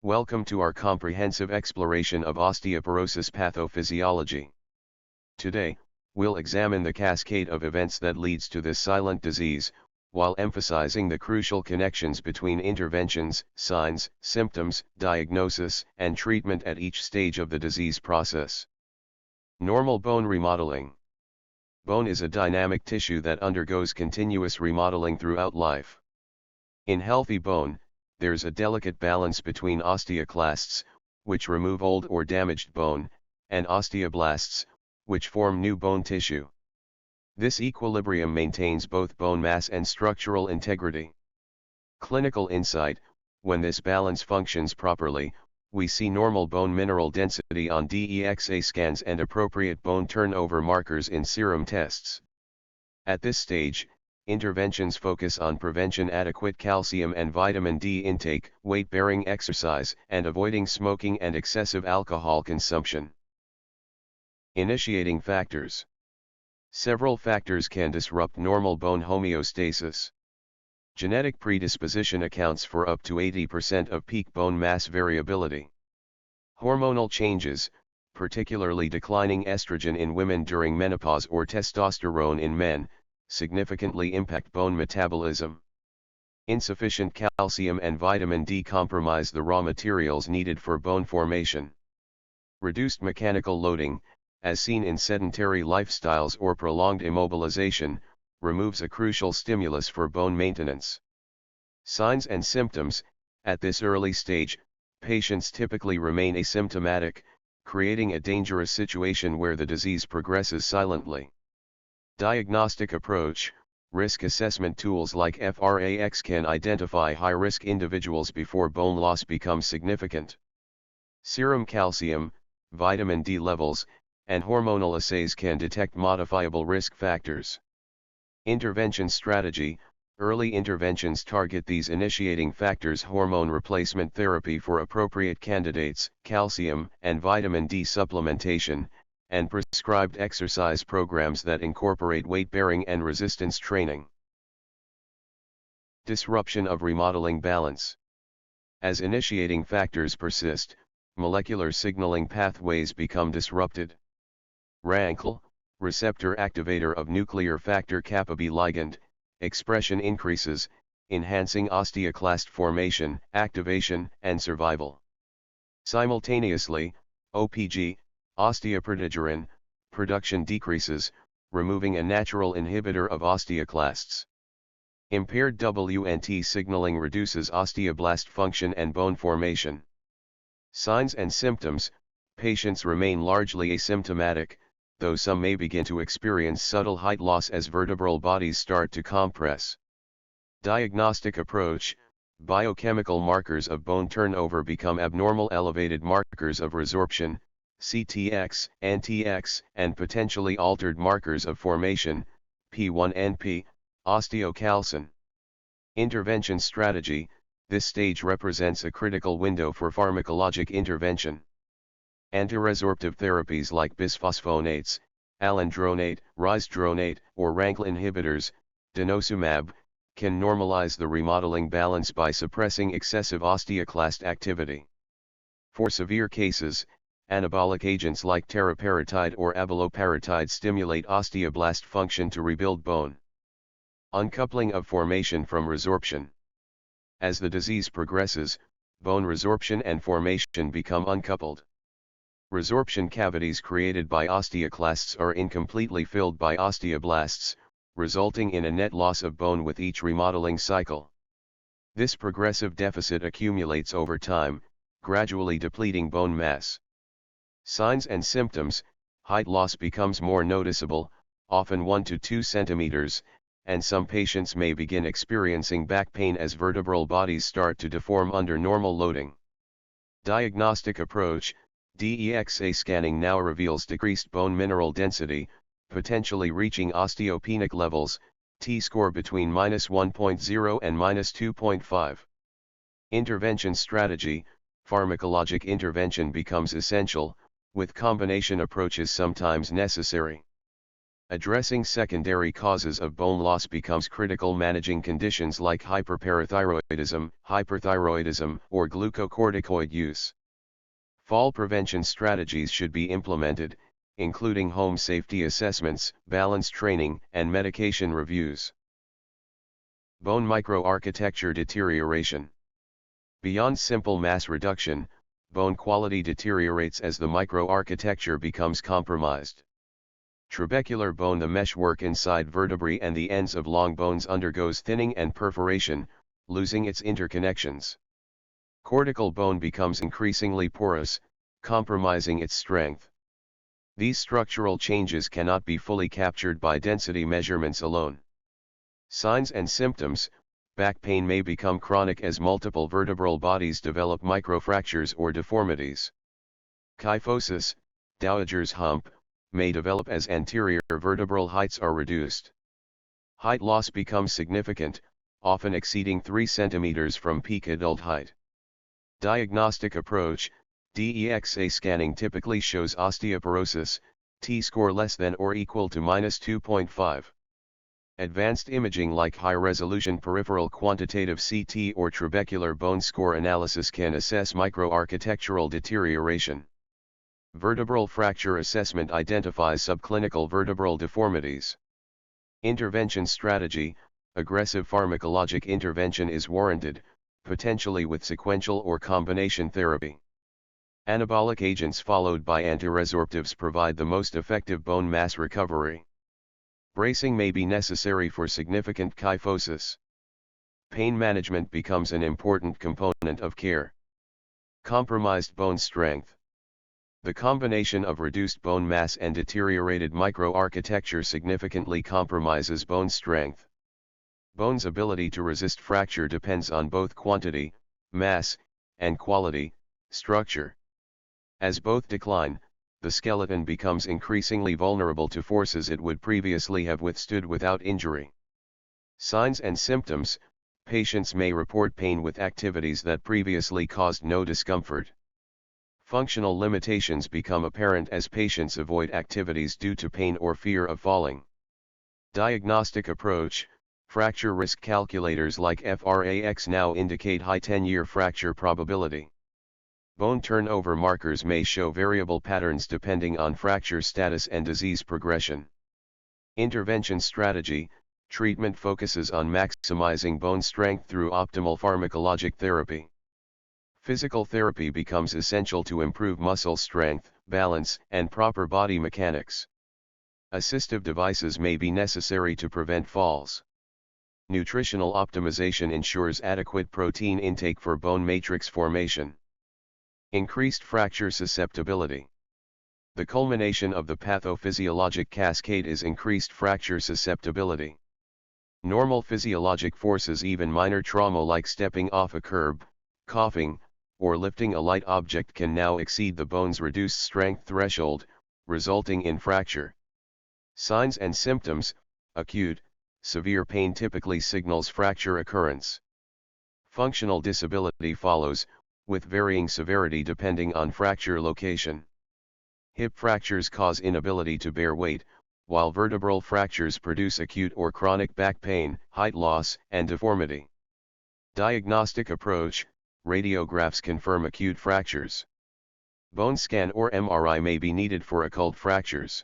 Welcome to our comprehensive exploration of osteoporosis pathophysiology. Today, we'll examine the cascade of events that leads to this silent disease, while emphasizing the crucial connections between interventions, signs, symptoms, diagnosis, and treatment at each stage of the disease process. Normal bone remodeling. Bone is a dynamic tissue that undergoes continuous remodeling throughout life. In healthy bone, there's a delicate balance between osteoclasts, which remove old or damaged bone, and osteoblasts, which form new bone tissue. This equilibrium maintains both bone mass and structural integrity. Clinical insight: when this balance functions properly, we see normal bone mineral density on DEXA scans and appropriate bone turnover markers in serum tests. At this stage, interventions focus on prevention, adequate calcium and vitamin D intake, weight-bearing exercise, and avoiding smoking and excessive alcohol consumption. Initiating factors. Several factors can disrupt normal bone homeostasis. Genetic predisposition accounts for up to 80% of peak bone mass variability. Hormonal changes, particularly declining estrogen in women during menopause or testosterone in men, significantly impact bone metabolism. Insufficient calcium and vitamin D compromise the raw materials needed for bone formation. Reduced mechanical loading, as seen in sedentary lifestyles or prolonged immobilization, removes a crucial stimulus for bone maintenance. Signs and symptoms: at this early stage, patients typically remain asymptomatic, creating a dangerous situation where the disease progresses silently. Diagnostic approach: risk assessment tools like FRAX can identify high-risk individuals before bone loss becomes significant. Serum calcium, vitamin D levels, and hormonal assays can detect modifiable risk factors. Intervention strategy: early interventions target these initiating factors. Hormone replacement therapy for appropriate candidates, calcium and vitamin D supplementation, and prescribed exercise programs that incorporate weight-bearing and resistance training. Disruption of remodeling balance. As initiating factors persist, molecular signaling pathways become disrupted. RANKL, receptor activator of nuclear factor kappa B ligand, expression increases, enhancing osteoclast formation, activation, and survival. Simultaneously, OPG, osteoprotogerin, production decreases, removing a natural inhibitor of osteoclasts. Impaired WNT signaling reduces osteoblast function and bone formation. Signs and symptoms: patients remain largely asymptomatic, though some may begin to experience subtle height loss as vertebral bodies start to compress. Diagnostic approach: biochemical markers of bone turnover become abnormal. Elevated markers of resorption, CTX, NTX, and potentially altered markers of formation, P1NP, osteocalcin. Intervention strategy: this stage represents a critical window for pharmacologic intervention. Antiresorptive therapies like bisphosphonates, alendronate, risdronate, or RANKL inhibitors, denosumab, can normalize the remodeling balance by suppressing excessive osteoclast activity. For severe cases, anabolic agents like teriparatide or abaloparatide stimulate osteoblast function to rebuild bone. Uncoupling of formation from resorption. As the disease progresses, bone resorption and formation become uncoupled. Resorption cavities created by osteoclasts are incompletely filled by osteoblasts, resulting in a net loss of bone with each remodeling cycle. This progressive deficit accumulates over time, gradually depleting bone mass. Signs and symptoms: height loss becomes more noticeable, often 1 to 2 centimeters, and some patients may begin experiencing back pain as vertebral bodies start to deform under normal loading. Diagnostic approach: DEXA scanning now reveals decreased bone mineral density, potentially reaching osteopenic levels, T-score between -1.0 and -2.5. Intervention strategy: pharmacologic intervention becomes essential, with combination approaches sometimes necessary. Addressing secondary causes of bone loss becomes critical. Managing conditions like hyperparathyroidism, hyperthyroidism, or glucocorticoid use. Fall prevention strategies should be implemented, including home safety assessments, balance training, and medication reviews. Bone microarchitecture deterioration. Beyond simple mass reduction, bone quality deteriorates as the microarchitecture becomes compromised. Trabecular bone, the meshwork inside vertebrae and the ends of long bones, undergoes thinning and perforation, losing its interconnections. Cortical bone becomes increasingly porous, compromising its strength. These structural changes cannot be fully captured by density measurements alone. Signs and symptoms: back pain may become chronic as multiple vertebral bodies develop microfractures or deformities. Kyphosis, dowager's hump, may develop as anterior vertebral heights are reduced. Height loss becomes significant, often exceeding 3 cm from peak adult height. Diagnostic approach: DEXA scanning typically shows osteoporosis, T-score less than or equal to -2.5. Advanced imaging like high-resolution peripheral quantitative CT or trabecular bone score analysis can assess microarchitectural deterioration. Vertebral fracture assessment identifies subclinical vertebral deformities. Intervention strategy: aggressive pharmacologic intervention is warranted, potentially with sequential or combination therapy. Anabolic agents followed by antiresorptives provide the most effective bone mass recovery. Bracing may be necessary for significant kyphosis. Pain management becomes an important component of care. Compromised bone strength. The combination of reduced bone mass and deteriorated microarchitecture significantly compromises bone strength. Bone's ability to resist fracture depends on both quantity, mass, and quality, structure. As both decline, the skeleton becomes increasingly vulnerable to forces it would previously have withstood without injury. Signs and symptoms: patients may report pain with activities that previously caused no discomfort. Functional limitations become apparent as patients avoid activities due to pain or fear of falling. Diagnostic approach: fracture risk calculators like FRAX now indicate high 10-year fracture probability. Bone turnover markers may show variable patterns depending on fracture status and disease progression. Intervention strategy: treatment focuses on maximizing bone strength through optimal pharmacologic therapy. Physical therapy becomes essential to improve muscle strength, balance, and proper body mechanics. Assistive devices may be necessary to prevent falls. Nutritional optimization ensures adequate protein intake for bone matrix formation. Increased fracture susceptibility. The culmination of the pathophysiologic cascade is increased fracture susceptibility. Normal physiologic forces, even minor trauma like stepping off a curb, coughing, or lifting a light object, can now exceed the bone's reduced strength threshold, resulting in fracture. Signs and symptoms: acute, severe pain typically signals fracture occurrence. Functional disability follows, with varying severity depending on fracture location. Hip fractures cause inability to bear weight, while vertebral fractures produce acute or chronic back pain, height loss, and deformity. Diagnostic approach: radiographs confirm acute fractures. Bone scan or MRI may be needed for occult fractures.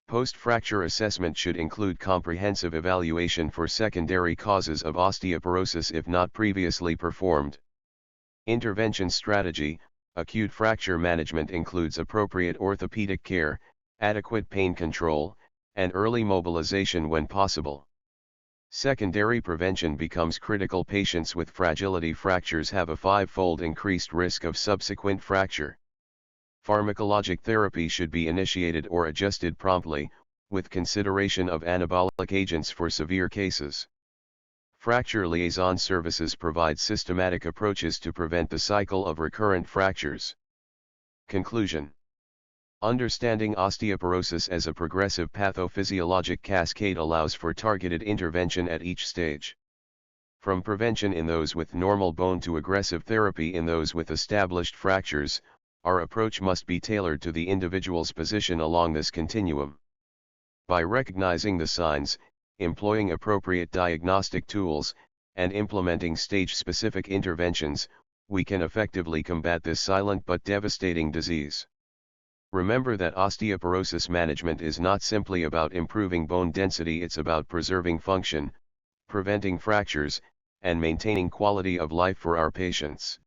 Post-fracture assessment should include comprehensive evaluation for secondary causes of osteoporosis if not previously performed. Intervention strategy: acute fracture management includes appropriate orthopedic care, adequate pain control, and early mobilization when possible. Secondary prevention becomes critical. Patients with fragility fractures have a 5-fold increased risk of subsequent fracture. Pharmacologic therapy should be initiated or adjusted promptly, with consideration of anabolic agents for severe cases. Fracture liaison services provide systematic approaches to prevent the cycle of recurrent fractures. Conclusion: understanding osteoporosis as a progressive pathophysiologic cascade allows for targeted intervention at each stage. From prevention in those with normal bone to aggressive therapy in those with established fractures, our approach must be tailored to the individual's position along this continuum. By recognizing the signs, employing appropriate diagnostic tools, and implementing stage-specific interventions, we can effectively combat this silent but devastating disease. Remember that osteoporosis management is not simply about improving bone density, it's about preserving function, preventing fractures, and maintaining quality of life for our patients.